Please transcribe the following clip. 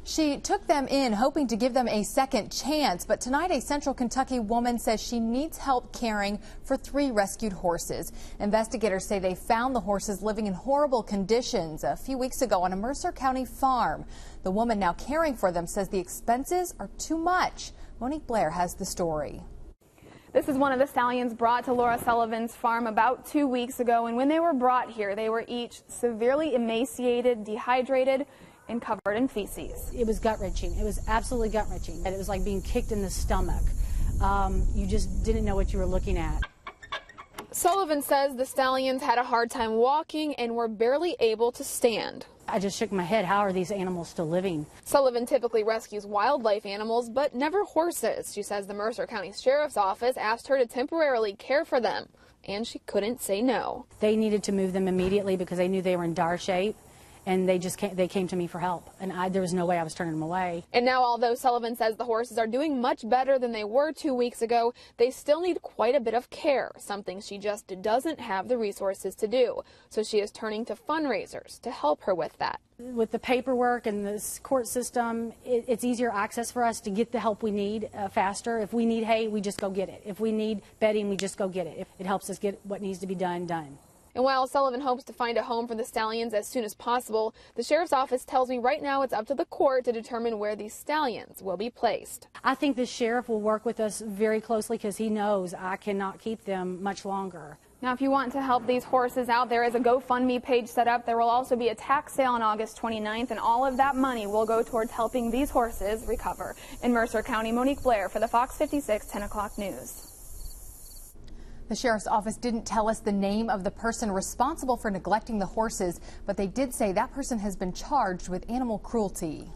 She took them in hoping to give them a second chance, but tonight a Central Kentucky woman says she needs help caring for 3 rescued horses. Investigators say they found the horses living in horrible conditions a few weeks ago on a Mercer County farm. The woman now caring for them says the expenses are too much. Monique Blair has the story. This is one of the stallions brought to Laura Sullivan's farm about 2 weeks ago, and when they were brought here, they were each severely emaciated, dehydrated, and covered in feces. It was gut-wrenching. It was absolutely gut-wrenching. It was like being kicked in the stomach. You just didn't know what you were looking at. Sullivan says the stallions had a hard time walking and were barely able to stand. I just shook my head. How are these animals still living? Sullivan typically rescues wildlife animals, but never horses. She says the Mercer County Sheriff's Office asked her to temporarily care for them, and she couldn't say no. They needed to move them immediately because they knew they were in dire shape. And they came to me for help, and there was no way I was turning them away. And now, although Sullivan says the horses are doing much better than they were 2 weeks ago, they still need quite a bit of care, something she just doesn't have the resources to do. So she is turning to fundraisers to help her with that. With the paperwork and this court system, it's easier access for us to get the help we need faster. If we need hay, we just go get it. If we need bedding, we just go get it. It helps us get what needs to be done. And while Sullivan hopes to find a home for the stallions as soon as possible, the sheriff's office tells me right now it's up to the court to determine where these stallions will be placed. I think the sheriff will work with us very closely because he knows I cannot keep them much longer. Now, if you want to help these horses out, there is a GoFundMe page set up. There will also be a tax sale on August 29th, and all of that money will go towards helping these horses recover. In Mercer County, Monique Blair for the Fox 56 10 o'clock news. The sheriff's office didn't tell us the name of the person responsible for neglecting the horses, but they did say that person has been charged with animal cruelty.